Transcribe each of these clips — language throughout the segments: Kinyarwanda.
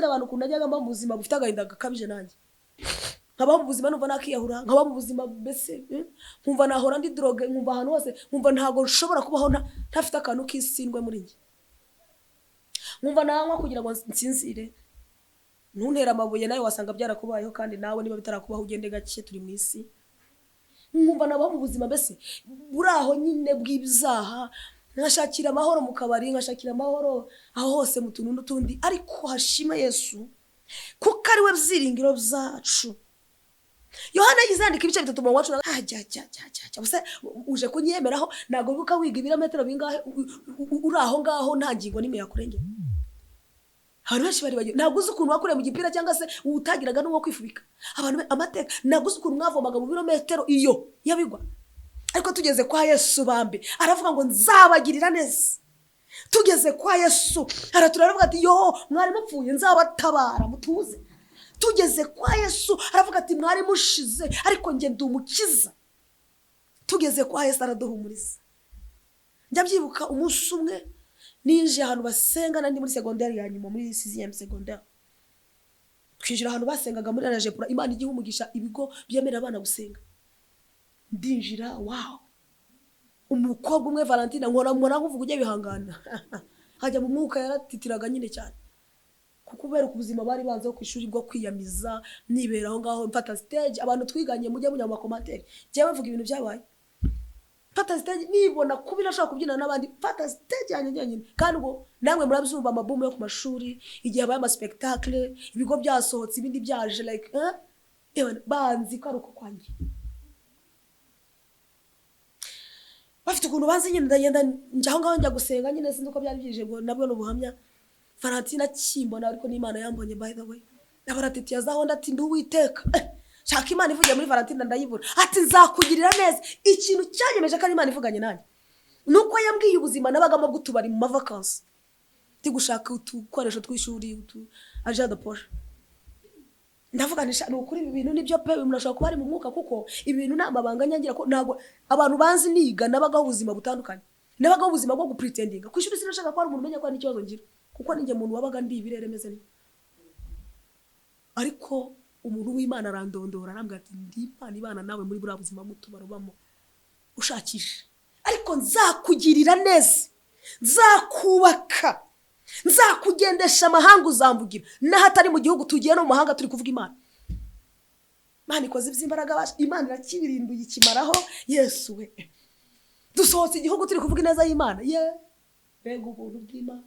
abantu kunajyaga mba mu buzima bufite agahinda gakabije nanjye nkaba mu buzima numva nakiyahura nkaba mu buzima mbese nkumva nahora ndi droge nkumva ahantu hose nkumva ntago nshobora kubaho ntafite akantu k'isindwe muri njye nkumva nanywa kugira ngo nsinzire ntuntera amabuye nawe wasanga byarakubayeho kandi nawe niba bitarakubaho ugende gake turi mu isi nkumva nabaho mu buzima mbese buraho nyine bw'ibyaha nkashakira amahoro mu kabari nkashakira amahoro aho hose mu tuntu n'utundi ariko hashima Yesu kuko ari we byiringiro byacu. Yohana yizandika ibice bitatu mu wacu bose uje kunyemeraho nago buka wiga ibirometero bingahe uraho ngaho nta ngingo nimwe yakurengera. Abantu benshi bari bagiye naguze ukuntu wakure mu gipira cyangwa se utagiraga n'uwo kwifubika abantu amateka naguze ukuntu mwavomaga mu birometero iyo yabigwa ariko tugeze kwa Yesu bambe aravuga ngo nzabagirira neza. Tugeze kwa Yesu aravuga ati yo mwari mupfuye nzabatabara mutuze. Tugeze kwa Yesu aravuga ati mwari mushize ariko nge ndumukiza. Tugeze kwa Yesu araduhumuriza. Ndabyibuka umunsi umwe ninje ahantu basenga nandi muri secondaire ya nyuma muri 6e secondaire. Twinjira ahantu basengaga muri Rajepura Imana igihe umugisha ibigo byemera abana gusenga. Ndinjira wow. Umukobwa umwe Valentina nkora nkuvuga ujye bihangana. Hajya mu mwuka yaratitiraga nyine cyane. Kukubera ubuzima bari banze ku ishuri bwo kwiyamiza nibera aho ngaho mfata stage abantu twiganye mujye munya mu commentaire. Jewe mvuga ibintu byabaye. Mfata stage nibona kubira ashaka kubyina n'abandi mfata stage nyine kandi ubwo namwe murabyumva amabumu yo ku mashuri igihe habaye ama spectacle ibigo byasohotse ibindi byaje like banzi ko ari uko kwanjye. Bafite ukuntu banze nyine ndagenda njaho ngaho njya gusenga nyine sinzi uko byari byije ngo nabwo n'ubuhamya. Valentina kimbona ariko n'Imana yambonye by the way. Nabaratitiya zaho ndati nduwiteka. Shaka Imana ivugiye muri Valentina ndayibura. Ati nzakugirira neza. Ikintu cyanyemeje ko Imana ivuganye nanjye. Nuko yambwiye ubuzima nabagamo gutubari mu vacances. Ndi gushaka utukoresho tw'ishuri agent de poche. Ndavuganisha n'ukuri ibi bintu nibyo pe murashaka kuba ari mu mwuka kuko ibintu namabanga nyangira ko nago abantu banzi niga nabagaho ubuzima butandukanye. Nabagaho ubuzima bwo gupretendinga. Kwishuri sinashaka ko ari umuntu umenya ko ari ikibazo ngira. Kuko ninjye muntu wabaga ndi ibirere meze ni. Ariko umuntu w'Imana arandondora arambwira ati ndi Imana nawe muri bura buzima mutubarobamo ushakisha. Ariko nzakugirira neza. Nzakubaka. Nzakugendesha amahanga uzamvugira. Nahatari mu gihugu tugiye no mu mahanga turi kuvuga Imana. Imana ikoze iby'imbaraga basha. Imana irakibirinduye ikimaraho Yesu we. Dusohotse igihugu turi kuvuga neza y'Imana. Bego ubuntu bw'Imana.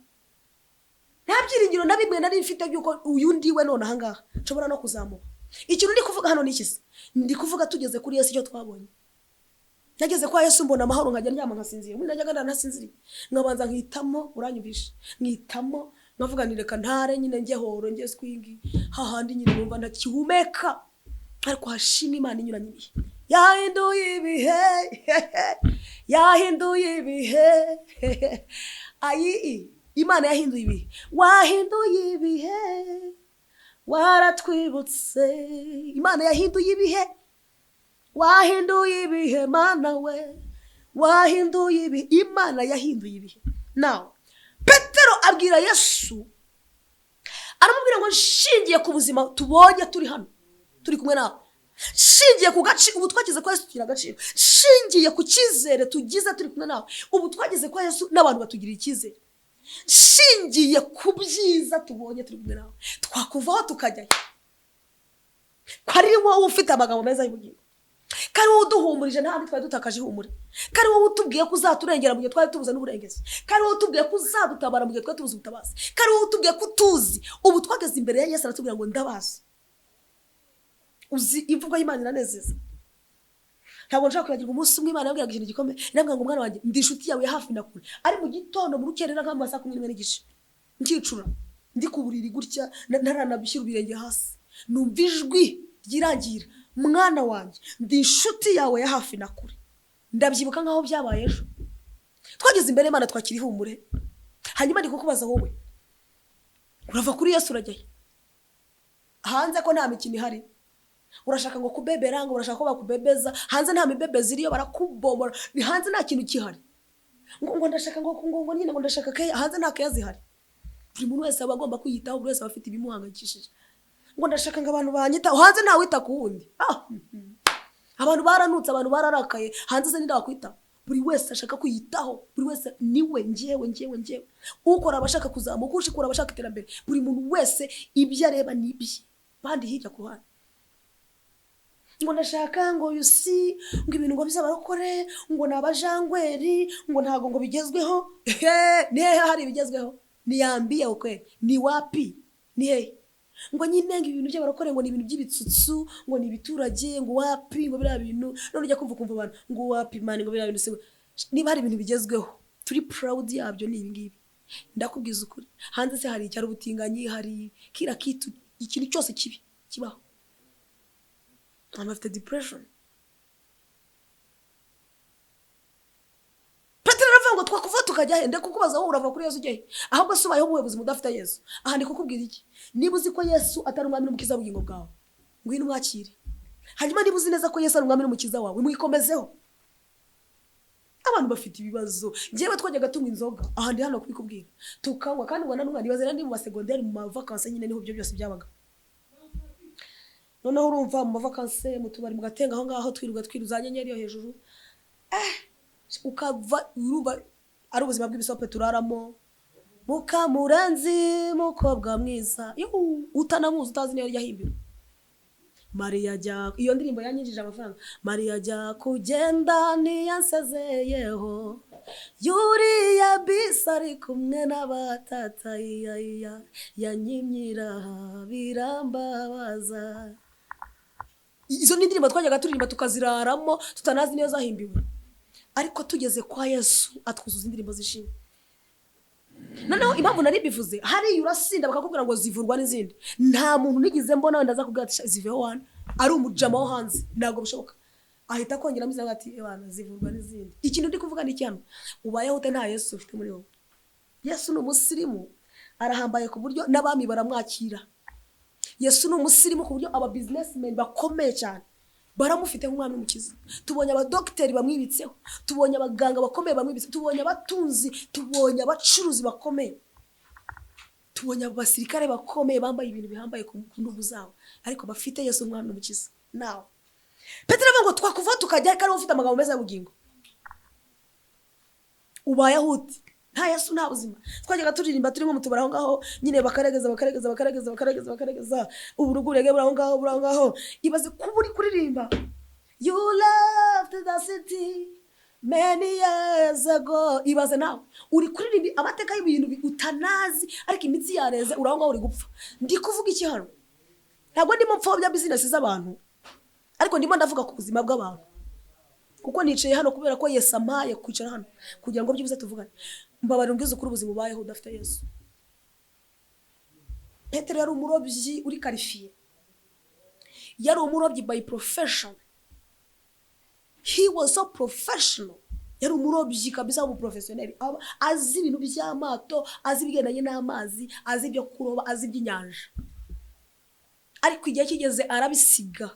Ntabyiringiro nabimwe nari mfite byuko uyu ndiwe none ahangaha nshobora no kuzamuka. Ikintu ndi kuvuga hano nikise. Ndi kuvuga tugeze kuri Yesu cyo twabonye. Nageze kwa Yesu mbona amahoro nkajya ndyama nkasinzira. Muri najyaga nanasinzira. Nkabanza nkitamo uranyumvisha. Nkitamo nkavuga ni reka ntare nyine njye horo njye swingi. Hahandi nyine numva ndakihumeka. Ariko hashima Imana inyuranye ibihe. Yahinduye ibihe. Yahinduye ibihe. Ayi Imana yahinduye ibihe. Wahinduye ibihe. Waratwibutse. Imana yahinduye ibihe. Wahinduye ibihe Mana we. Wahinduye ibihe. Imana yahinduye ibihe. Now Petero abwira Yesu aramubwira ngo nshingiye ku buzima tubonye turi hano turi kumwe nawe. Shingiye ku gaci ubu twagize kwa Yesu tugira agaciro. Shingiye ku cyizere tugize turi kumwe nawe. Ubu twagize kwa Yesu n'abantu batugirira icyizere. Shingiye ku byiza tubonye turi kumwe nawe. Twakuvaho tukajya. Kwari wowe ufite amagambo meza y'ubugingo. Kari wowe uduhumurije ntandi twari dutakaje ihumure. Kari wowe utubwiye ko uzaturengera mu gihe twari tubuze n'uburengezi. Kari wowe utubwiye ko uzadutabara mu gihe twari tubuze ubutabazi. Kari wowe utubwiye ko tuzi. Ubu twageze imbere ya Yesu aratubwira ngo ndabazi. Uzi imvugo y'Imana iranezeza. Ntabwo nshaka kwibagirwa umunsi umwe Imana yabwiraga ikintu gikomeye. Irambwira ngo mwana wanjye ndi inshuti yawe hafi na kure. Ari mu gitondo mu rukerera nk'ama saa 11:30. Nkicura. Ndi ku buriri gutya ntaranabishyira ubirenge hasi. Numva ijwi ryirangira. Mwana wanjye ndi inshuti yawe ya hafi na kure. Ndabyibuka nkaho byabaye ejo. Twageze imbere Imana twakiri humure. Hanyuma ndi kukubaza wowe. Urava kuri Yesu urajyaye. Hanze ko nta mikino ihari. Urashaka ngo kubebera ngo urashaka ko bakubebeza. Hanze nta mibebezi iriyo barakubomora. Ni hanze nta kintu kihari. Ngo ndashaka ngo nyine ngo ndashaka ke hanze nta kayazi hari. buri muntu wese aba agomba kwiyitaho, buri wese aba afite ibimuhangayikishije. Ngo ndashaka ngo abantu banyitaho, hanze ntawe wita ku wundi. Abantu baranutse, abantu bararakaye, hanze se ntidakwita. Buri wese ashaka kwiyitaho, buri wese niwe njyewe. Ukora abashaka kuzamuka, ushikura abashaka iterambere. Buri muntu wese ibyo areba nibye, bandi hirya ku ruhande. Ngo ndashaka ngo ngo ibintu ngo bizabarokore, ngo nabajangweri, ngo ntago ngo bigezweho. Nihe hari bigezweho? Niambie ukweli, ni wapi? Nihe? Ngo nyine ngo ibintu by'abarokore ngo ni ibintu by'ibitsutsu, ngo ni ibiturage, ngo wapi, ngo biriya bintu. None ujya kumva abantu ngo wapi mani, ngo biriya bintu. Niba hari ibintu bigezweho turi proud yabyo ni ibi ngibi. Ndakubwiza ukuri, hanze se hari icyaro ubutinganyi, hari kila kitu, ikintu cyose kibi kibaho. I'm after depression. Ngo twakuva tukajya hende kukubaza wowe urava kuri Yesu ujye ahubwo subayeho ubuhe buzima udafite Yesu. Aha ndi kukubwira iki? Niba uzi ko Yesu atari umwami n'umukiza w'ubugingo bwawe, ngwino umwakire. Hanyuma niba uzi neza ko Yesu ari umwami n'umukiza wawe, mwikomezeho. Abantu bafite ibibazo. Njyewe twajyaga tunywa inzoga, aha ndi hano kubikubwira, tukanywa kandi ubona n'umwana ibaze ndi mu masegonderi mu mavakansi nyine niho byo byose byabaga. Noneho urumva mu mavakansi mu tubari mu Gatenga aho ngaho twiruga twiruza nyenyeri yo hejuru, ukava uruba ari ubuzima bw'ibisope turaramo. Mukamuranzi mukobwa mwiza, utanamuzi utazi niyo yahimbiwe. Maria jya, iyo ndirimbo yanyinjije amafaranga. Maria jya kugenda ntiyansezeyeho, yuriya bisi ari kumwe n'abatata, yanyimyira birambabaza. Izo ni indirimbo twajyaga turirimba tukaziraramo tutanazi niyo zahimbiwe. Ariko tugeze kwa Yesu atwuzuza indirimbo zishimye. Noneho impamvu nari bivuze, hari urasinda bakakubwira ngo zivurwa n'izindi. Nta muntu nigize mbona wenda zakubwira ati ziveho wana, ari umujama wo hanze, ntago bishoboka. Ahita kongera amiza ati ebana zivurwa n'izindi. Ikintu ndi kuvuga ni cyano, ubayeho ute nta Yesu ufite muri wowe. Yesu ni umusirimu, arahambaye ku buryo n'abami baramwakira. Yesu ni umusirimu ku buryo aba businessmen bakomeye cyane baramufite nk'umwami n'umukiza. Tubonye abadokiteri bamwibitseho, tubonye abaganga bakomeye bamwibitseho, tubonye abatunzi, tubonye abacuruzi bakomeye, tubonye abasirikare bakomeye bambaye ibintu bihambaye ku ntugu zabo, ariko bafite Yesu umwami n'umukiza. Nawe Petero avuga ngo twakuva tukajya kandi ufite amagambo meza y'ubugingo. Ubayeho ute nta Yesu nta buzima? Twajyaga turirimba turi nko mu tubara aho ngaho nyine bakaregeza uburugurege buri aho ngaho. Ibaze kuba uri kuririmba you left the city many years ago. Ibaze nawe uri kuririmba amateka y'ibintu utanazi, ariko imitsi yareze uri aho ngaho uri gupfa. Ndi kuvuga iki hano? Ntabwo ndimo mpfobya business z'abantu, ariko ndimo ndavuga ku buzima bw'abantu, kuko nicaye hano kubera ko Yesu amaye kwicara hano kugira ngo byibuze tuvugane. Mbabara mbwiza ukuri ubuzima ubayeho udafite Yesu. Petero yari umurobyi uri qualifié, yari umurobyi by profession. He was so professional. Yari umurobyi kabisa w'umuprofessional, azi ibintu by'amato, azi ibigendanye n'amazi, azi ibyo kuroba, azi iby'inyanja. Ariko igihe kigeze arabisiga,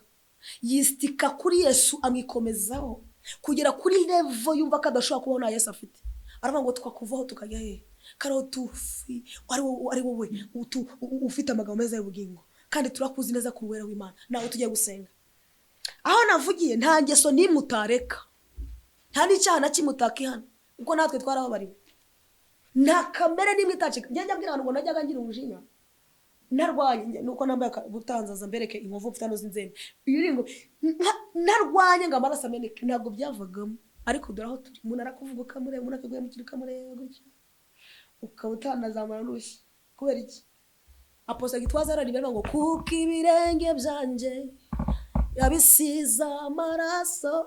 yistika kuri Yesu amwikomezaho kugera kuri level yumva kadashobora kubona Yesu afite. Aravuga ngo twakuvaho tukajya he karo tufi ari wowe ufite amagambo meza y'ubugingo, kandi turakuzi neza ku ruwera w'Imana. Nawe tugiye gusenga aho navugiye, nta ngeso nimutareka, nta n'icyaha na kimutaki hano, ubwo natwe twarababariwe. Nta kamere nimwe itacika. Njya mbwira abantu ngo najyaga ngira umujinya, narwanye nuko nambaye butanzaza mbereke inkovu mfite no zinzembe. Iyo narwanye ngo amaraso ameneke, ntabwo byavagamo. Ariko dore aho turi, umuntu arakuvuga ukamure, umuntu akaguye mu kintu ukamureba gutyo, ukaba utanazamara n'urushyi. Kubera iki? Apostle Gitwaza araribera ngo kuko ibirenge byanje yabisiza amaraso.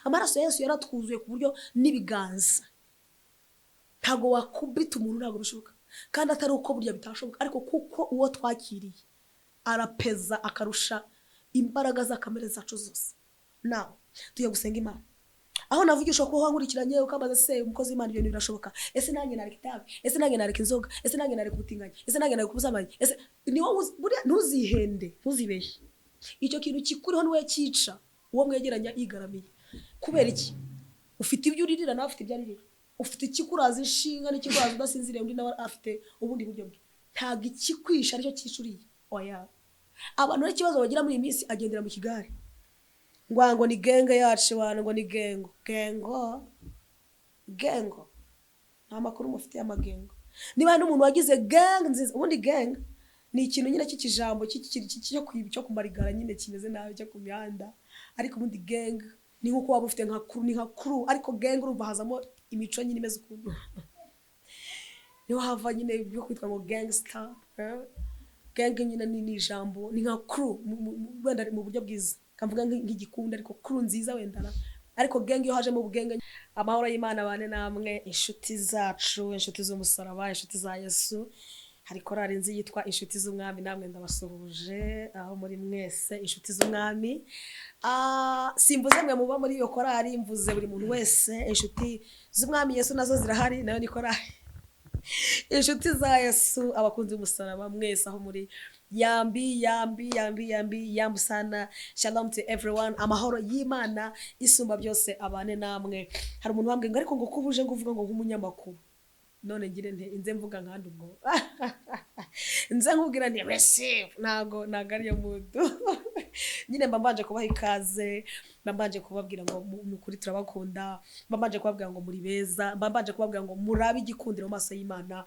Amaraso Yesu yaratwuzuye ku buryo n'ibiganza ntago wakubita umuntu, ntago bishoboka. Kandi atari uko burya bitashoboka, ariko kuko uwo twakiriye arapeza akarusha imbaraga za kamere zacu zose. Nawe tugiye gusenga Imana. Aho navugisha ko wankurikiranye ukabaza se umukozi w'Imana ibintu birashoboka. Ese nanjye nareka itabi, ese nanjye nareka inzoga, ese nanjye nareka ubutinganyi, ese nanjye nareka ubusambanyi, ese ni wowe buriya ntuzihende, ntuzibeshye. Icyo kintu kikuriho niwe cyica uwo mwegeranya igaramiye. Kubera iki? Ufite ibyo uririra nawe afite ibyo aririra, ufite ikikuraza inshinga n'ikikuraza udasinziriye, undi nawe afite ubundi buryo bwe. ntabwo ikikwisha aricyo cyishuriye. Oya, abantu n'ikibazo bagira muri iyi minsi, agendera mu kigare ngo ni genge yacu, ngo ni gengo. Nta makuru mufite y'amagengo. Niba n'umuntu wagize gang nziza, ubundi gang ni ikintu nyine cy'ikijambo cyo kumarigara nyine kimeze nabi cyo ku mihanda, ariko ubundi gang ni nkuko waba ufite nka crew, ni nka crew, ariko gang urumva hazamo imico nyine imeze ukuntu. Niho hava nyine byo kwitwa ngo gangster. Gang nyine ni ijambo, ni nka crew wenda mu buryo bwiza, kamvuga nk'igikunda ariko crew nziza wenda. Ariko gang yo haje mu bugenge. Amahoro y'Imana bane namwe, inshuti zacu, inshuti z'umusaraba, inshuti za Yesu. Hari korali nzi yitwa inshuti z'umwami, namwe ndabasuhuje aho muri mwese inshuti z'umwami. Simvuze mwe muba muri iyo korali, mvuze buri muntu wese. Inshuti z'umwami Yesu nazo zirahari, nayo ni korali. Inshuti za Yesu, abakunzi b'umusaraba mwese aho muri, yambi sana. Shalom to everyone. Amahoro y'Imana isumba byose abane namwe. Hari umuntu wambwiye ngo ariko ngo kubuje ngo uvuga ngo nk'umunyamakuru, none ngire nte inze mvuga nkandi ubwo nze nkubwira nti receive, nago ariyo mudu. Nyine mbambanje kubaha ikaze, mbambanje kubabwira ngo mukuri turabakunda, mbambanje kubabwira ngo muri beza, mbambanje kubabwira ngo murabe igikundiro mu maso y'Imana.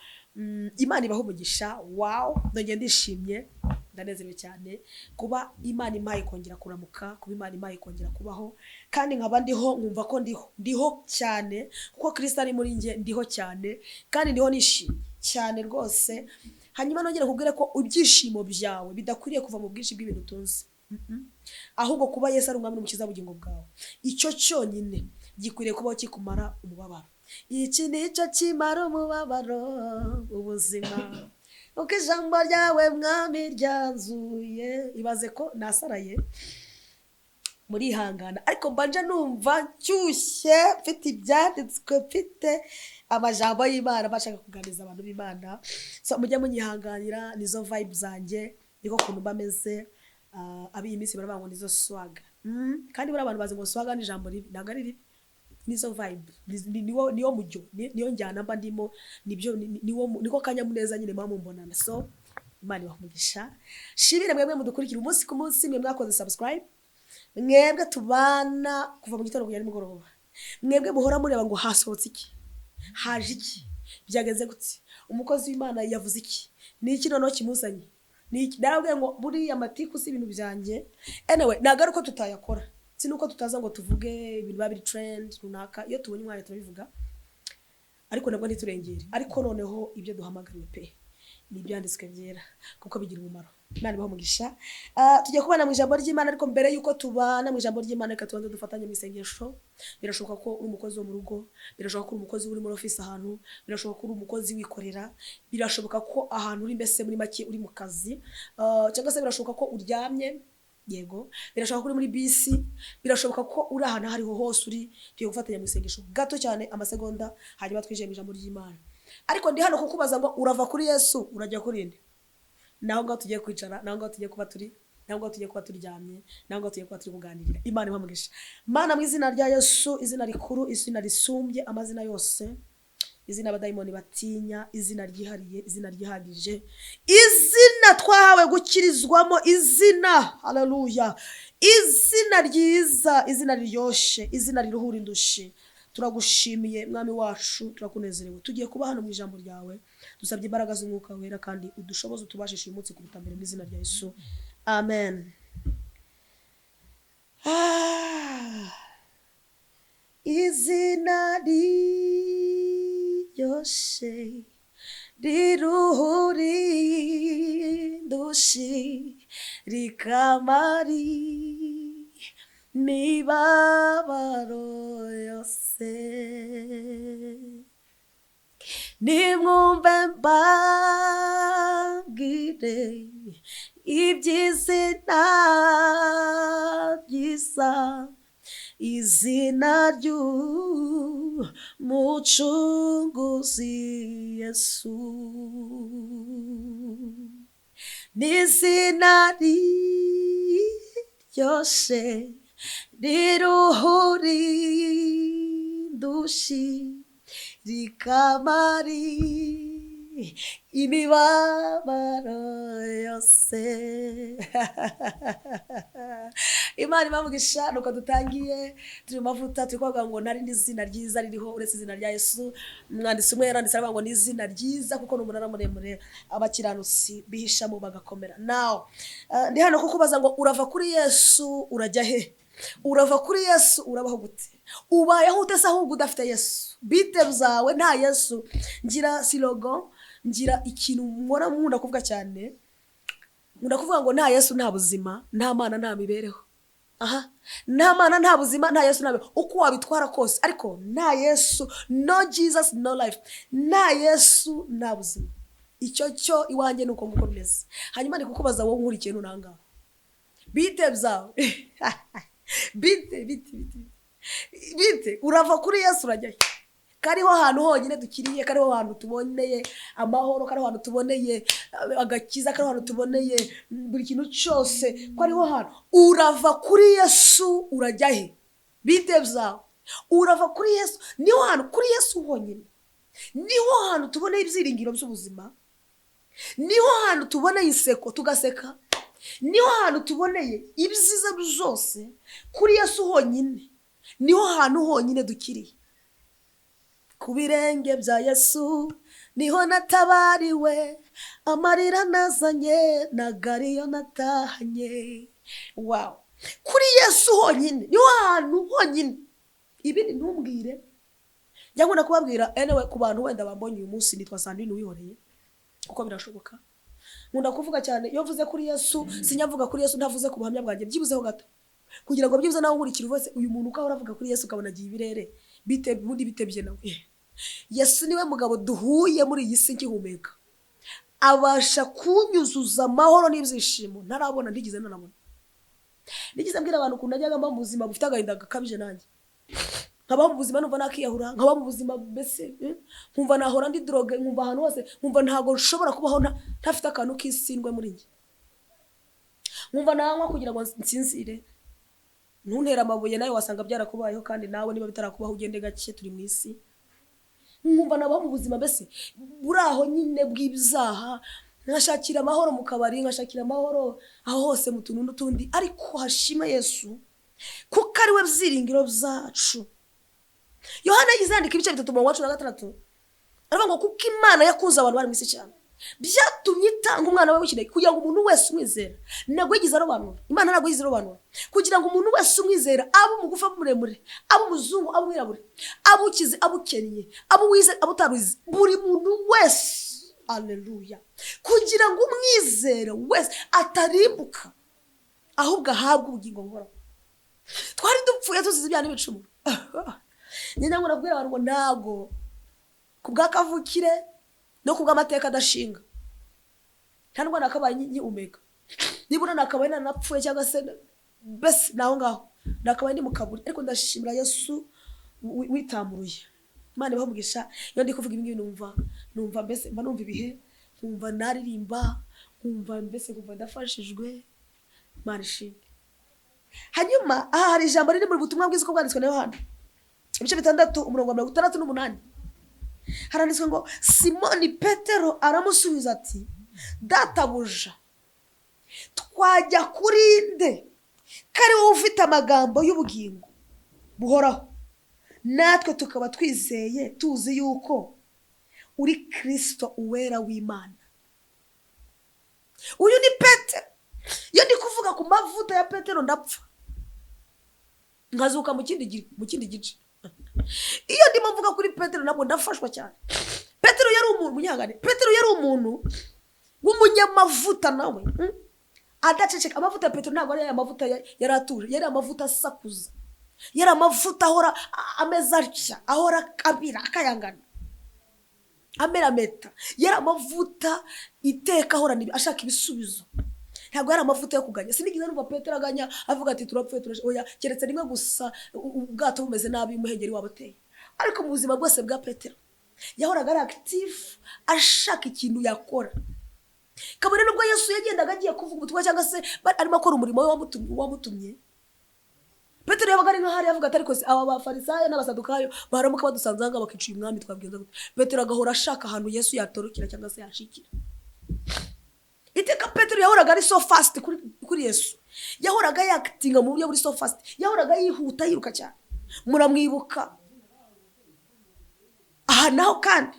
Imana ibaho umugisha. Wow, ndongeye ndishimye, ndanezerewe cyane kuba Imana impaye kongera kuramuka, kuba Imana impaye kongera kubaho, kandi nkaba ndiho, nkumva ko ndiho cyane kuko Kristo ari muri nge, ndiho cyane kandi ndiho nishimye cyane rwose. Hanyuma nongera kubwira ko ibyishimo byawe bidakwiriye kuva mu bwinshi bw'ibintu utunze, ahubwo kuba Yesu ari umwami n'umukiza w'ubugingo bwawe, icyo cyonyine gikwiriye kubaho kikumara umubabaro. Iki nicyo kimara umubabaro ubuzima, uko ijambo ryawe mwami ryanzuye. Ibaze ko nasaraye muri ihangana, ariko mbanje numva nshyushye, mfite ibyanditswe, mfite amajambo y'Imana bashaka kuganiriza abantu b'Imana. So mujye munyihanganira, nizo vibe zanjye, niko kuntu bameze. Abi iminsi baravuga ngo nizo swag, kandi bari abantu bazi ngo swag ni ijambo ribi, ntabwo ari ribi. Nizo vibe, niyo mujyo, niyo njyana mba ndimo, niko kanyamuneza nyine mama mbonana. So Imana ibahumugisha. Shibire mwebwe mudukurikira umunsi ku munsi, mwe mwakoze subscribe, mwebwe tubana kuva mu gitondo kugera nimugoroba, mwebwe muhora mureba ngo hasohotse iki, haje iki, byageze gutse, umukozi w'Imana yavuze iki, ni iki noneho kimuzanye, ni iki. Narabwiye ngo buriya amatiku si ibintu byanjye. Anyway, nagaruko tutayakora, si nuko tutaza ngo tuvuge ibintu babiri trend runaka, iyo tubonye umwanya turabivuga, ariko nabwo ntiturengere. Ariko noneho ibyo duhamagariwe pe ni ibyanditswe byera, kuko bigira umumaro. Imana ibaho umugisha. Tujye kubana mu ijambo ry'Imana, ariko mbere yuko tubana mu ijambo ry'Imana reka tubanze dufatanye mu isengesho. Birashoboka ko uri umukozi wo mu rugo, birashoboka ko uri umukozi uri muri office ahantu, birashoboka ko uri umukozi wikorera, birashoboka ko ahantu uri mbese muri make uri mu kazi, cyangwa se birashoboka ko uryamye, yego, birashoboka ko uri muri bisi, birashoboka ko uri ahantu hariho hose uri. Tugiye gufatanya mu isengesho gato cyane amasegonda, hanyuma twinjiye mu ijambo ry'Imana. Ariko ndi hano kukubaza ngo urava kuri Yesu urajya kuri nde? Naho ngaho tugiye kwicara, naho ngaho tugiye kuba turi, naho ngaho tugiye kuba turyamye, naho ngaho tugiye kuba turi kuganirira. Imana ibamugisha. Mana mu izina rya Yesu, izina rikuru, izina risumbye amazina yose, izina abadayimoni batinya, izina ryihariye, izina ryihagije, izina twahawe gukirizwamo, izina haleluya, izina ryiza, izina riryoshe, izina riruhura indushi. Turagushimiye mwami wacu, turakunezerewe. Tugiye kuba hano mu ijambo ryawe, dusabye imbaraga z'umwuka wera, kandi udushoboze utubashishe uyu munsi kuruta mbere mu izina rya Yesu, amen. Izina riryoshe riruhura indushi, rikamara imibabaro yose. Nimwumve mbabwire iby'izina ryiza, izina ry'umucunguzi Yesu, n'izina riryoshe riruhura indushi, rikamara imibabaro yose. Imana ibamugisha. Nuko dutangiye turi mu mavuta, turi kuvuga ngo nta rindi zina ryiza ririho uretse izina rya Yesu. Umwanditsi umwe yaranditse aravuga ngo ni izina ryiza kuko ni umunara muremure abakiranutsi bihishamo bagakomera. Now ndi hano kukubaza ngo urava kuri Yesu urajya he? Urava kuri Yesu urabaho gute? Ubayeho ute se ahubwo udafite Yesu? Bite byawe nta Yesu? Ngira silogo, ngira ikintu nkora nkunda kuvuga cyane. Nkunda kuvuga ngo nta Yesu nta buzima, nta Mana nta mibereho. Nta Mana nta buzima, nta Yesu nta mibereho. Uko wabitwara kose ariko nta Yesu, no Jesus no life. Nta Yesu nta buzima. Icyo cyo iwanjye nuko nguko bimeze. Hanyuma ndi kukubaza wowe nkurikiye nunanga. Bite byawe? Bite urava kuri Yesu urajya he? Kariho ahantu honyine dukiriye, kariho ahantu tuboneye amahoro, kariho ahantu tuboneye agakiza, kariho ahantu tuboneye buri kintu cyose, kariho ahantu. Urava kuri Yesu urajya he? Bite byawe? Urava kuri Yesu, niho hantu kuri Yesu honyine. Niho hantu tuboneye ibyiringiro by'ubuzima. Niho hantu tuboneye iseko tugaseka. Niho hantu tuboneye ibyiza byose, kuri Yesu honyine. Niho hantu honyine dukiriye. Ku birenge bya Yesu niho natabariwe, amarira nazanye nagariyo natahanye. Wow, kuri Yesu honyine niho hantu honyine. Ibindi ntumbwire. Njya nkunda kubabwira anyway ku bantu wenda bambonye uyu munsi nitwa Sandrine Uwihoreye kuko birashoboka. Nkunda kuvuga cyane iyo mvuze kuri Yesu, sinyavuga kuri Yesu ntavuze ku buhamya bwanjye byibuzeho gato, kugira ngo byibuze nawe nkurikira wese uyu muntu uko aravuga kuri Yesu ukabona agiye ibirere bite bundi bitebye nawe. Yesu niwe mugabo duhuye muri iyi si nkihumeka, abasha kunyuzuza amahoro n'ibyishimo ntarabona ndigeze nanabona. Ndigeze mbwira abantu ukuntu najyaga mba mu buzima bufite agahinda gakabije nanjye, nkaba mu buzima numva nakiyahura, nkaba mu buzima mbese nkumva nahora ndi droge, nkumva ahantu hose nkumva ntago nshobora kubaho ntafite akantu k'isindwe muri njye, nkumva nanywa kugira ngo nsinzire. Ntuntera amabuye nawe wasanga byarakubayeho, kandi nawe niba bitarakubaho ugende gake, turi mu isi. Nkumva nabaho mu buzima mbese buraho nyine bw'ibyaha, nkashakira amahoro mu kabari, nkashakira amahoro aho hose mu tuntu n'utundi. Ariko hashima Yesu kuko ari we byiringiro byacu. Yohana yizandika ibice 3:16 aravuga ngo kuko Imana yakunze abantu bari mu isi cyane byatumye itanga umwana we w'ikinege kugira ngo umuntu wese umwizera. Ntabwo yigize arobanura, Imana ntabwo yigize arobanura, kugira ngo umuntu wese umwizera, abo mugufa muremure, abo muzungu, abo mwirabure, abo ukize, abo ukennye, abo wize, abo utaruzi, buri muntu wese, haleluya, kugira ngo umwizere wese atarimbuka ahubwo ahabwe ubugingo buhoraho. Twari dupfuye tuzize ibyaha n'ibicumuro. Nyine ngo nabwira abantu ngo ntago kubwakavukire no kubw'amateka adashinga nta ndwara nakabaye nkihumeka, nibura nakabaye nanapfuye cyangwa se bese naho ngaho nakabaye ndi mu kaburi, ariko ndashimira Yesu witamuruye. Imana ibamugisha. Iyo ndi kuvuga ibingibi numva mbese mba numva ibihe, numva naririmba, numva mbese kumva ndafashijwe. Imana ishimwe. Hanyuma aha hari ijambo riri mu butumwa bwiza ko bwanditswe na Yohana ibice 6:68. Haranditswe ngo Simoni Petero aramusubiza ati, databuja, twajya kuri nde? Kari wowe ufite amagambo y'ubugingo buhoraho, natwe tukaba twizeye tuzi yuko uri Kristo uwera w'Imana. Uyu ni Petero. Iyo ndi kuvuga ku mavuta ya Petero ndapfa nkazuka mu kindi gice. Iyo ndimo mvuga kuri Petero nabwo ndafashwa cyane. Petero yari umuntu munyangane. Petero yari umuntu w'umunyamavuta nawe, adaceceka. Amavuta ya Petero ntabwo ari amavuta yari atuje, yari amavuta asakuza, yari amavuta ahora ameza atya, ahora kabira akayangana, amera meta. Yari amavuta iteka ahora ashaka ibisubizo. Ntabwo yari amavuta yo kuganya. Sinigeze numva Petero aganya avuga ati turapfuye turashe. Oya, keretse rimwe gusa ubwato bumeze nabi umuhengeri wabateye. Ariko mu buzima bwose bwa Petero yahoraga ari active, ashaka ikintu yakora. Kabone nubwo Yesu yagendaga agiye kuvuga ubutumwa cyangwa se arimo akora umurimo we wamutumye, Petero yabaga ari nk'ahari yavuga ati ariko aba bafarisayo n'abasadukayo baramuka badusanze aha bakicuye umwami twabwiza gute. Petero agahora ashaka ahantu Yesu yatorokera cyangwa se yashikira. Iteka Petero yahoraga ari so fast kuri Yesu, yahoraga yakitinga mu buryo buri so fast, yahoraga yihuta yiruka cyane. Muramwibuka aha naho kandi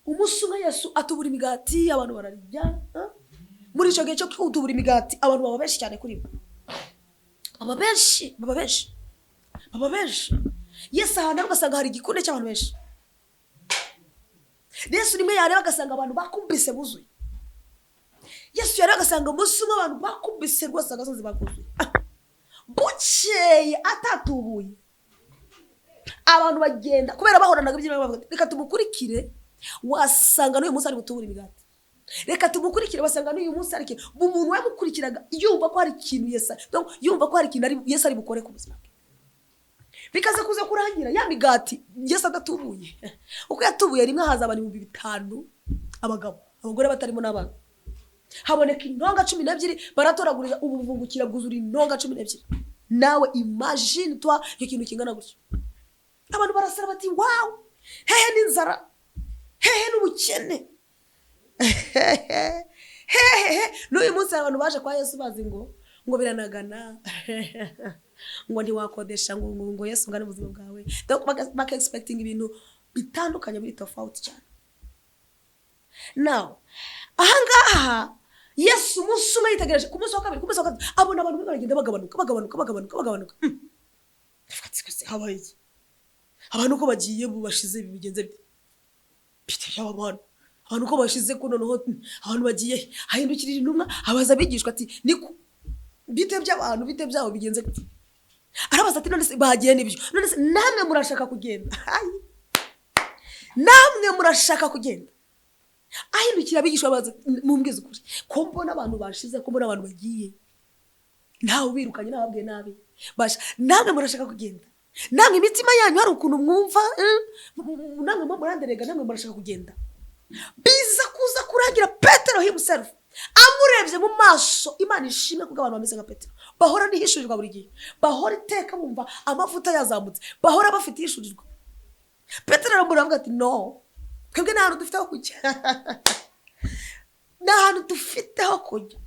umunsi umwe Yesu atubura imigati abantu bararya. Muri icyo gihe cyo kutubura imigati abantu baba benshi cyane kuri bo, baba benshi. Yesu ahantu ugasanga hari igikunde cy'abantu benshi. Yesu rimwe yareba agasanga abantu bakumbise buzuye. Yesu yareba agasanga umunsi umwe abantu bakumbise rwose agasozi bakuzuye. Bukeye atatubuye abantu bagenda kubera bahoranaga iby'Imana bavuga reka tumukurikire, wasanga n'uyu munsi ari gutubura imigati. Reka tumukurikire basanga n'uyu munsi ari ikintu umuntu wamukurikiraga yumva ko hari ikintu yumva ko hari ikintu Yesu ari bukore ku buzima bwe. Bikaza kuza kurangira ya migati Yesu adatubuye. Uko yatubuye rimwe haza abantu 5,000 abagabo, abagore batarimo n'abana. Haboneka intonga 12 baratoraguriza ubuvungukira bwuzura intonga 12. Nawe imagine toi icyo kintu kingana gutyo. Abantu barasara bati wow, hehe n'inzara, hehe n'ubukene. N'uyu munsi abantu baje kwa Yesu bazi ngo biranagana. Ngo ntiwakodesha ngo Yesu ngane ubuzima bwawe. Baka expecting ibintu bitandukanye biri tofauti cyane. Now ahangaha Yesu umunsi umwe yitegereje ku munsi wa kabiri abona abantu bagenda bagabanuka. Fatsikose habaye abantu ko bagiye bubashize bigenze bite by'abantu. Abantu ko bashize ko noneho abantu bagiye ahindukirira intumwa abaza bigishwa ati niko bite by'abantu bite byabo bigenze gute. Arabaza ati none se bagiye nibyo, none se namwe murashaka kugenda? Namwe murashaka kugenda? Ahindukira bigishwa baza mumbwiza ukuri ko mbona abantu bashize, ko mbona abantu bagiye ntawe birukanye nababwiye nabi basha. Namwe murashaka kugenda? Namwe imitima yanyu hari ukuntu mwumva namwe muranderega, namwe murashaka kugenda? Biza kuza kurangira Petero himself amurebye mu maso. Imana ishimwe kuko abantu bameze nka Petero bahora ndihishurirwa buri gihe, bahora iteka bumva amavuta yazamutse, bahora bafite ishurirwa. Petero aravuga ati no, twebwe nta hantu dufite ho kujya. Nta hantu dufite ho kujya.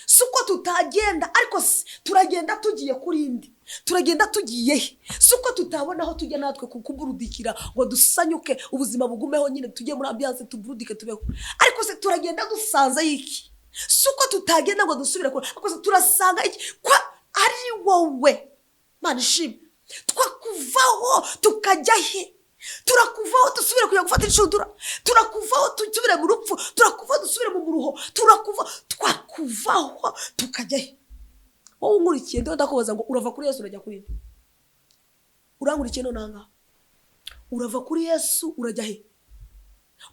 Suko tutagenda ariko turagenda tugiye kurindi, turagenda tugiye he? Suko tutabona aho tujya natwe kuburudikira ngo dusanyuke ubuzima bugumeho nyine tujye muri ambiance tuburudike tubeho, ariko se turagenda dusanza iki? Suko tutagenda ngo dusubire ko, ariko se turasanga iki kwa ari wowe. Mana ishimwe twakuvaho tukajya he? Turakuvaho dusubire kujya gufata inshundura, turakuvaho tusubire mu rupfu, turakuvaho dusubire mu muruho, twakuvaho tukajya he? Wowe unkurikiye ndo ndakubaza ngo urava kuri Yesu urajya kuri nde? Urankurikiye none aha urava kuri Yesu urajya he?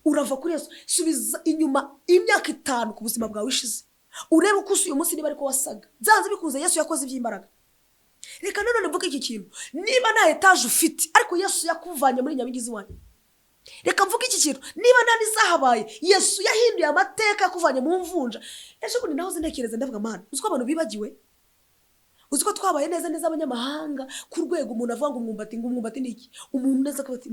Urava kuri Yesu subiza inyuma imyaka 5 ku buzima bwawe ishize, urebe uko uyu munsi niba ariko wasaga. Zanze bikuze Yesu yakoze iby'imbaraga. Reka none mvuga iki kintu, niba nta etage ufite ariko Yesu yakuvanye muri nyabigizi wanyu. Reka mvuga iki kintu, niba nta nizahabaye Yesu yahinduye amateka yakuvanye mu mvunja. Ejo bundi naho zintekereza ndavuga mana, uziko abantu bibagiwe, uziko twabaye neza abanyamahanga ku rwego umuntu avuga ngo umwumbati ni iki? Umuntu neza akabati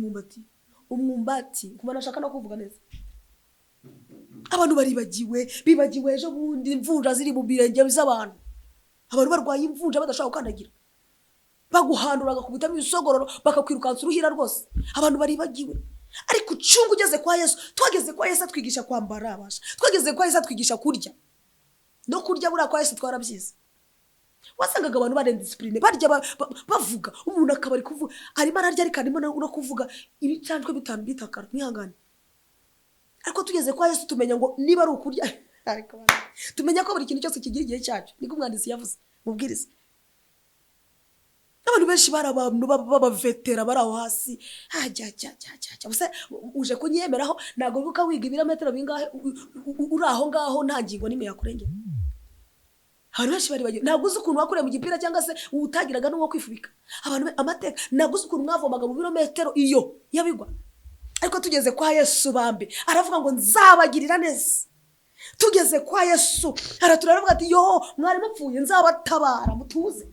umwumbati kuba nashaka no kuvuga neza. Abantu bibagiwe ejo bundi imvunja ziri mu birenge by'abantu, abantu barwaye imvunja badashaka gukandagira, baguhanduraga ku bitamo ibisogororo bakakwirukansa uruhira rwose. Abantu baribagiwe. Ariko cungu ugeze kwa Yesu, twageze kwa Yesu atwigisha kwambara abasha, twageze kwa Yesu atwigisha kurya no kurya. Bura kwa Yesu twarabyize. Wasangaga abantu bare discipline barya bavuga, umuntu akabari kuvuga arimo ararya ariko arimo no kuvuga ibicanjwe bitanu bitakara mwihangane. Ariko tugeze kwa Yesu tumenya ngo niba ari ukurya ariko tumenya ko buri kintu cyose kigira igihe cyacu, niko umwandisi yavuze mubwiriza. Abantu benshi barabantu babavetera baraho hasi bose uje kunyemeraho nago buka wiga ibirometero bingahe uraho ngaho nta ngingo nimwe yakurengera. Abantu benshi bari bagiye naguze ukuntu wakure mu gipira cyangwa se utagiraga no kwifubika. Abantu amateka naguze ukuntu mwavomaga mu birometero iyo yabigwa. Ariko tugeze kwa Yesu bambe aravuga ngo nzabagirira neza. Tugeze kwa Yesu araturaravuga ati yo mwari mupfuye nzabatabara mutuze.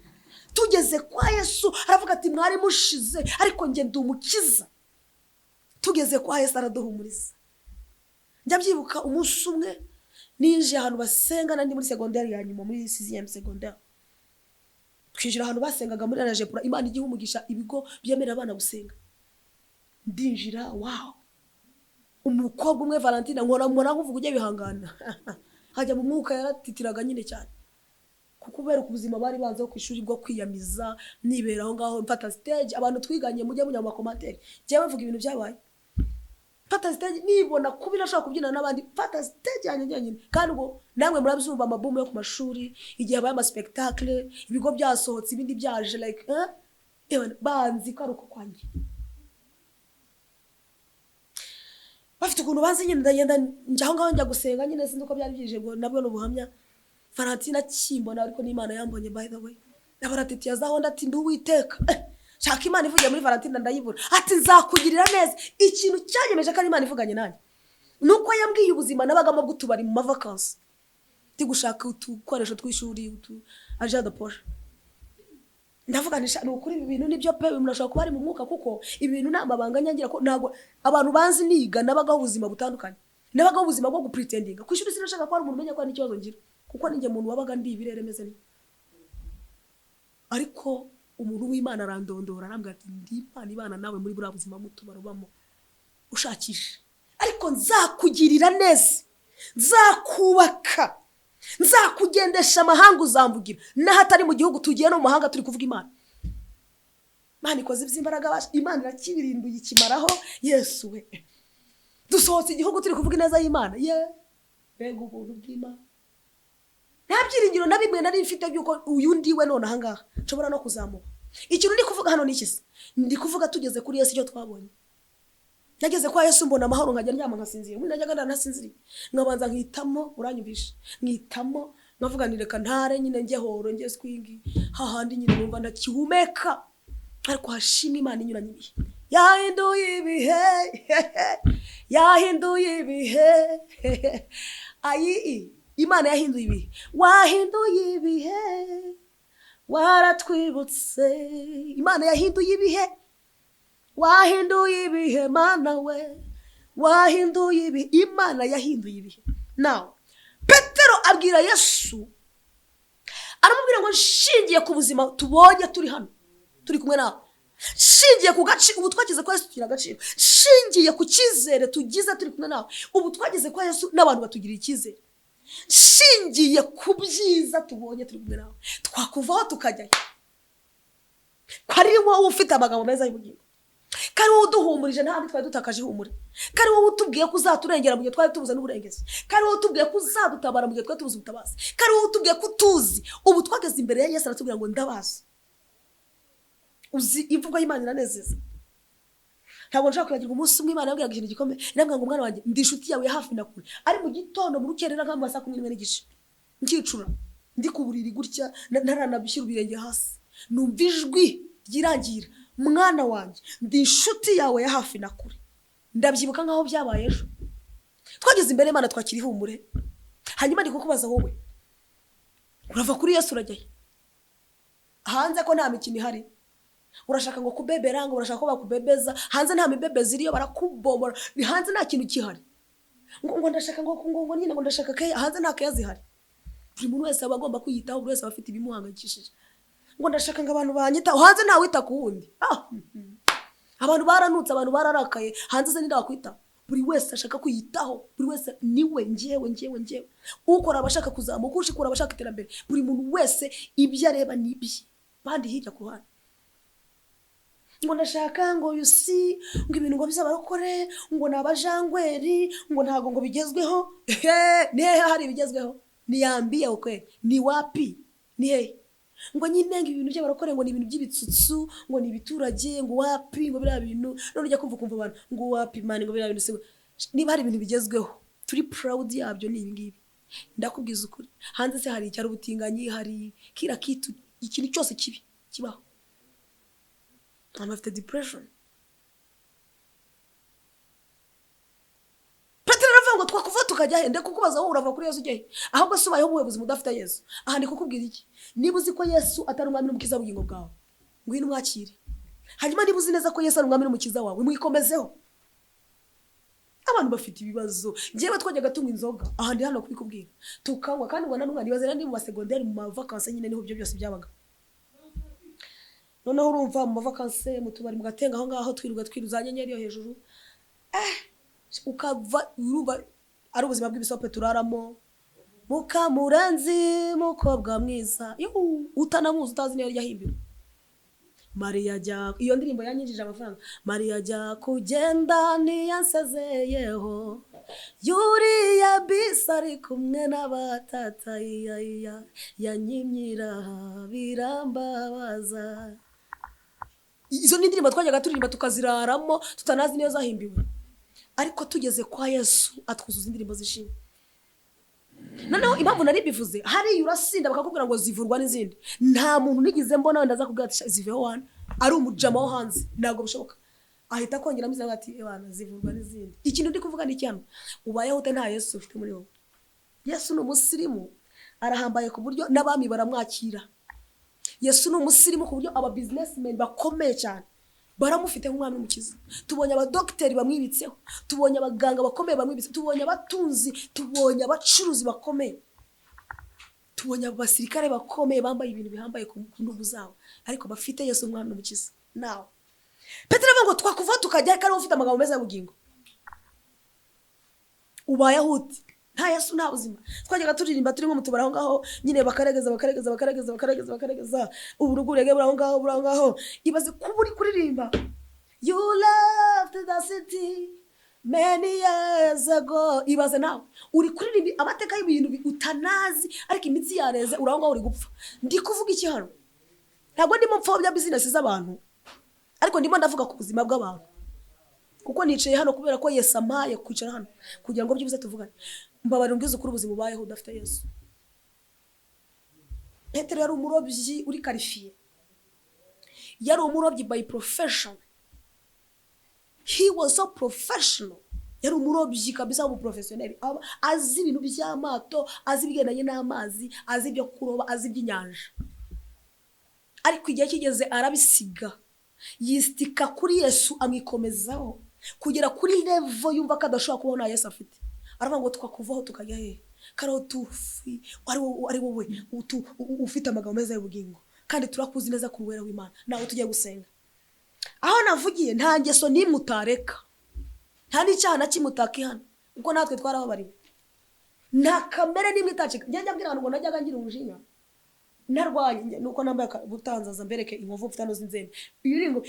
tugeze kwa Yesu aravuga ati mwari mushize ariko njye ndi umukiza. Tugeze kwa Yesu araduhumuriza. Njya byibuka umunsi umwe ninje ahantu basenga nandi muri secondaire ya nyuma muri 6e secondaire. Twinjira ahantu basengaga muri Rajepura, Imana igihe umugisha ibigo byemera abana gusenga. Ndinjira, wow, umukobwa umwe Valentine nkora nkuvuga ujye bihangana hajya mu mwuka yaratitiraga nyine cyane kubera ubuzima bari banze ku ishuri bwo kwiyamiza, nibera aho ngaho mfata stage, abantu twiganye mujye munya mu commentaire je bavuga ibintu byabaye, mfata stage nibona kubi nashaka kubyina n'abandi, mfata stage yanjye nyine. Kandi ubwo namwe murabyumva amabumu yo ku mashuri igihe abaye ama spectacle, ibigo byasohotse ibindi byaje like banzi ko ari uko kwanjye bafite ukuntu banze nyine ndagenda njyaho ngaho njya gusenga nyine sinzi uko byari byije ngo nabwo n'ubuhamya. Valentine akimbona ariko n'Imana yambonye by the way. Nabaratitiya zaho ndati nduwiteka. Shaka Imana ivugiye muri Valentine ndayibura. Ati nzakugirira neza. Ikintu cyanyemeje ko ari Imana ivuganye nanjye. Nuko yambwiye ubuzima nabagamo gutubari mu vacances. Ndi gushaka utukoresho tw'ishuri aja de poche. Ndavuga nukuri ibi bintu nibyo pe murashaka kuba ari mu mwuka kuko ibi bintu namabanga nyangira ko ntago abantu banzi niga nabagaho ubuzima butandukanye. Nabagaho ubuzima bwo gupretendinga. Kwishuri sinashaka ko ari umuntu umenya ko ari ikibazo ngira. Kuko ninjye muntu wabaga ndi ibirere meze ni. Ariko umuntu w'Imana arandondora arambwira ati ndi Imana nawe muri bura buzima mutubara bamo ushakisha. Ariko nzakugirira neza. Nzakubaka. Nzakugendesha amahanga uzamvugira. Nahatari mu gihugu tugiye no mu mahanga turi kuvuga Imana. Imana ikoze iby'imbaraga basha. Imana irakibirinduye ikimaraho. Yesu we. Dusohotse igihugu turi kuvuga neza y'Imana. Bega ubuntu bw'Imana. Nta byiringiro na bimwe nari mfite byuko uyu ndiwe none ahangaha nshobora no kuzamuka. Ikintu ndi kuvuga hano nikisi. Ndi kuvuga tugeze kuri Yesu icyo twabonye. Nageze kwa Yesu mbona amahoro nkajya ndyama nkasinzira. Muri najyaga nanasinzira. Nkabanza nkitamo uranyumvisha. Nkitamo nkavuga nireka ntare nyine njye horo njye swingi. Hahandi nyine numva ndakihumeka. Ariko hashima Imana inyuranye ibihe. Yahinduye ibihe. Yahinduye ibihe. Ayi Imana yahinduye ibihe. Wahinduye ibihe. Waratwibutse. Imana yahinduye ibihe. Wahinduye ibihe Mana we. Wahinduye ibihe. Imana yahinduye ibihe. Now Petero abwira Yesu aramubwira ngo nshingiye ku buzima tubonye turi hano turi kumwe nawe, shingiye ku gaciro ubu twagize kwa Yesu tugira agaciro, shingiye ku cyizere tugize turi kumwe nawe ubu twagize kwa Yesu n'abantu batugira icyizere, shingiye ku byiza tubonye turi kumwe nawe twakuvaho tukajya kwari wowe ufite amagambo meza y'ubugingo, kari wowe uduhumurije ntabwo twari dutakaje ihumure, kari wowe utubwiye ko uzaturengera mu gihe twari tubuze n'uburengezi, kari wowe utubwiye ko uzadutabara mu gihe twari tubuze ubutabazi, kari wowe utubwiye ko tuzi ubu twageze imbere ya Yesu aratubwira ngo ndabazi. Uzi imvugo y'Imana iranezeza. Ntabwo nshaka kwibagirwa umunsi umwe Imana yabwiraga ikintu gikomeye, irambwira ngo mwana wanjye ndi inshuti yawe hafi na kure, ari mu gitondo mu rukerera nk'amasa 11:30 nkicura ndi ku buriri gutya ntaranabishyira ubirenge hasi, numva ijwi ryirangira, mwana wanjye ndi inshuti yawe ya hafi na kure. Ndabyibuka nkaho byabaye ejo. Twageze imbere y'Imana twakiri ihumure. Hanyuma ndi kukubaza wowe, urava kuri Yesu urajyaye hanze ko nta mikino ihari, urashaka ngo kubebera ngo urashaka ko bakubebeza hanze, nta mibebezi iriyo barakubomora, ni hanze nta kintu kihari, ngo ndashaka ngo nyine ngo ndashaka ke hanze nta kazi ihari. Buri muntu wese aba agomba kwiyitaho, buri wese aba afite ibimuhangayikishije, ngo ndashaka ngo abantu banyitaho hanze nta wita ku wundi. Abantu baranutse, abantu bararakaye hanze se ninda wakwita. Buri wese ashaka kwiyitaho, buri wese niwe njyewe ukora abashaka kuzamuka, ushikura abashaka iterambere, buri muntu wese ibyo areba nibye bandi hirya ku ruhande. Ngo ndashaka ngo yusi ngo ibintu ngo bizabarokore, ngo nabajangweri, ngo ntago ngo bigezweho. Nihe hari bigezweho? Niyambie ukwe ni wapi? Nihe ngo nyine ngo ibintu by'abarokore ngo ni ibintu by'ibitsutsu, ngo ni ibiturage, ngo wapi ngo bira bintu none ujya kumva abantu ngo wapi man ngo bira bintu. Niba hari ibintu bigezweho turi proud yabyo ni ibingibi. Ndakubwiza ukuri, hanze se hari icyaro ubutinganyi, hari kira kitu, ikintu cyose kibi kibaho. I'm after depression. Petero aravuga ngo twakuva tukajya he ndekukubaza wowe urava kuri Yesu ujye ahubwo se ubayeho ubuhe buzima udafite Yesu aha ndi kukubwira iki niba uzi ko Yesu atari umwami n'umukiza w'ubugingo bwawe ngwino umwakire hanyuma niba uzi neza ko Yesu ari umwami n'umukiza wawe mwikomezeho abantu bafite ibibazo njyewe twajyaga tunywa inzoga aha ndi hano kubikubwira tukanywa kandi ngo n'umwana ibaze ndi mu masegonderi mu mavakanse nyine niho byo byose byabaga noneho urumva mu mavakanse mu tubari mu gatenga aho ngaho twiruga twiruza nyenyeri yo hejuru ukava urumva ari ubuzima bw'ibisope turaramo Mukamurenzi mukobwa mwiza utanamuzi utazi niyo yahimbiwe Maria jya iyo ndirimbo yanyinjije amafaranga Maria jya kugenda ntiyansezeyeho Yuriya bisari kumwe n'abatata yanyimyira birambabaza izo ndirimbo twajyaga turirimba tukaziraramo tutanazi niyo zahimbiwe ariko tugeze kwa Yesu atwuzuza indirimbo zishimye noneho impamvu nari bivuze hari urasinda bakakubwira ngo zivurwa n'izindi nta muntu nigize mbona wenda azakubwira ati ziveho wana ari umujama wo hanze ntago bishoboka ahita kongera amizana ati ebana zivurwa n'izindi ikintu ndi kuvuga ni cyano ubayeho ute nta Yesu ufite muri wowe Yesu ni umusirimu arahambaye ku buryo n'abami baramwakira Yesu ni umusirimu ku buryo aba businessmen bakomeye cyane baramufite nk'umwami n'umukiza tubonye abadokiteri bamwibitseho tubonye abaganga bakomeye bamwibitseho tubonye abatunzi tubonye abacuruzi bakomeye tubonye abasirikare bakomeye bambaye ibintu bihambaye ku ndugu zabo ariko bafite Yesu umwami n'umukiza nawe Petero avuga ngo twakuva tukajya kandi ufite amagambo meza y'ubugingo ubayeho ute nta Yesu nta buzima twajyaga turirimba turimo mutubara aho ngaho nyine bakaregeza uburugurege buri aho ngaho ibaze kuba uri kuririmba you left the city many years ago ibaze nawe uri kuririmba amateka y'ibintu utanazi ariko imitsi yareze uri aho ngaho uri gupfa ndi kuvuga iki hano ntabwo ndimo mpfobya business z'abantu ariko ndimo ndavuga ku buzima bw'abantu kuko nicaye hano kubera ko Yesu amaye kwicara hano kugira ngo byibuze tuvugane mbabara ungize ukuri ubuzima ubayeho udafite Yesu Petero yari umurobyi uri qualifié yari umurobyi by profession he was so professional yari umurobyi kabisa ubu professionnel azi ibintu by'amato azi ibigendanye n'amazi azi ibyo kuroba azi iby'inyanja ariko igihe kigeze arabisiga yistika kuri Yesu amwikomezaho kugera kuri level yumva kadashobora kubona Yesu afite aravuga ngo twakuvaho tukajya he karo tufi ari wowe ufite amagambo meza y'ubugingo kandi turakuzi neza ku ruwera w'Imana nawe tugiye gusenga aho navugiye nta ngeso nimutareka nta n'icyaha na kimutaki hano ubwo natwe twarababariwe nta kamere nimwe itacika njye njabwira abantu ngo najyaga ngira umujinya narwanye nuko nambaye butanzaza mbereke inkovu mfite nozi nzembe biringo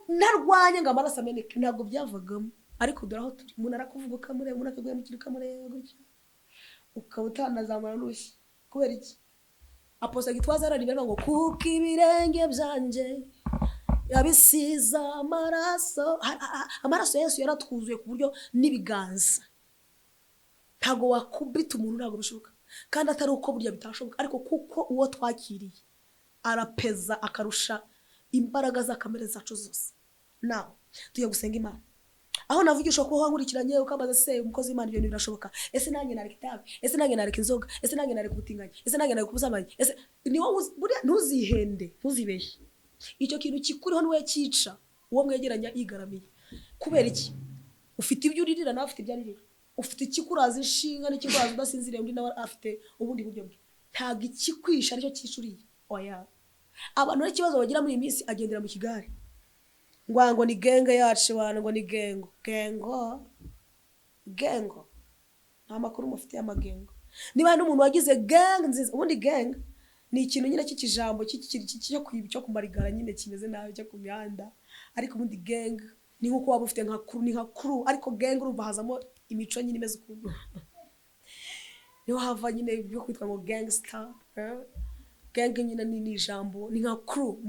narwanye ngo amaraso ameneke ntabwo byavagamo ariko dore aho turi umuntu arakuvuga ukamureba umuntu akaguye mu kirika mureba gutya ukaba utanazamara n'urushyi kubera iki Apostle Gitwaza araribera ngo kuko ibirenge byanje yabisiza amaraso Yesu yaratwuzuye ku buryo n'ibiganza ntago wakubita umuntu ntago bishoboka kandi atari uko burya bitashoboka ariko kuko uwo twakiriye arapeza akarusha imbaraga za kamere zacu zose nawe tuye gusenga Imana aho navugisha ko wankurikiranye ukambaza se umukozi w'Imana ibintu birashoboka ese nanjye nareka itabi ese nanjye nareka inzoga ese nanjye nareka ubutinganyi ese nanjye nareka ubusambanyi ese ni wowe buriya ntuzihende ntuzibeshye icyo kintu kikuriho niwe cyica uwo mwegeranya yigaramiye kubera iki ufite ibyo uririra nawe afite ibyo aririra ufite ikikuraza inshinga n'ikikuraza udasinziriye undi nawe afite ubundi buryo bwe ntabwo ikikwisha aricyo cyicuriye oya abantu n'ikibazo bagira muri iyi minsi agendera mu kigare ngo ni genge yacu bana ngo ni gengo nta makuru mufite y'amagengo niba n'umuntu wagize gang nziza ubundi gang ni ikintu nyine cy'ikijambo cyo kumarigara nyine kimeze nabi cyo ku mihanda ariko ubundi gang ni nkuko waba ufite nka crew ariko gang urumva hazamo imico nyine imeze ukuntu niho hava nyine byo kwitwa ngo gangster gang nyine ni ijambo ni nka crew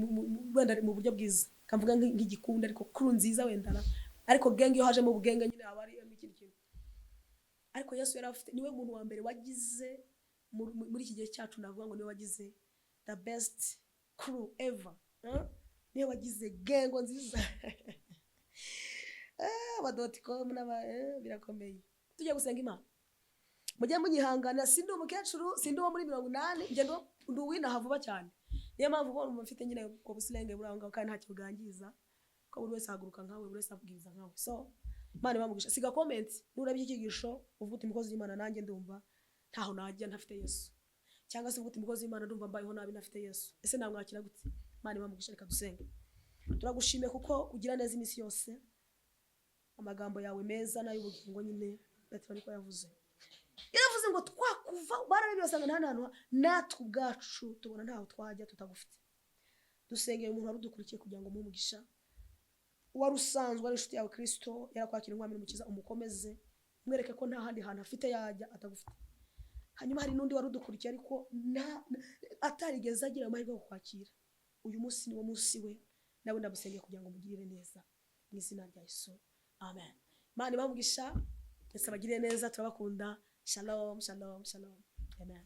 wenda mu buryo bwiza kamvuga nk'igikunda ariko crew nziza wenda ariko gang yo haje mu bugenge nyine aba ari ikindi kintu ariko Yesu yari afite niwe muntu wa mbere wagize muri iki gihe cyacu navuga ngo niwe wagize the best crew ever niwe wagize gengo nziza abadotcom n'aba birakomeye tujye gusenga Imana mujye munyihanganira, sindi umukecuru, sindi uwo muri 80, njye ndi uwinaha vuba cyane. Niyo mpamvu ubona mufite nyine ubwo busilenge buranga kandi ntacyo bwangiza, ko buri wese ahaguruka nkawe, buri wese abwiriza nkawe. So Imana ibamugisha. Siga comment nurabye ikigisho uvuga uti umukozi w'Imana nanjye ndumva ntaho najya ntafite Yesu, cyangwa se uvuga uti umukozi w'Imana ndumva mbayeho nabi ntafite Yesu. Ese namwakira gute? Imana ibamugisha. Reka dusenge. Turagushimiye kuko ugira neza iminsi yose, amagambo yawe meza n'ay'ubugingo nyine Petero niko yavuze. Yaravuze ngo twakuva barabibasanga nta hantu natwe ubwacu tubona ntaho twajya tutagufite. Dusengeye umuntu warudukurikiye kugira ngo mumugisha, warusanzwe ari inshuti yawe Kristo, yarakwakira umwami n'umukiza, umukomeze mwereke ko nta handi hantu afite yajya atagufite. Hanyuma hari n'undi warudukurikiye ariko atarigeze agira amahirwe yo kukwakira, uyu munsi ni wo munsi we, nawe ndabusengeye kugira ngo mugirire neza mu izina rya Yesu, amen. Imana ibamugisha, Yesu abagirire neza, turabakunda. Shalom, shalom, shalom, amen.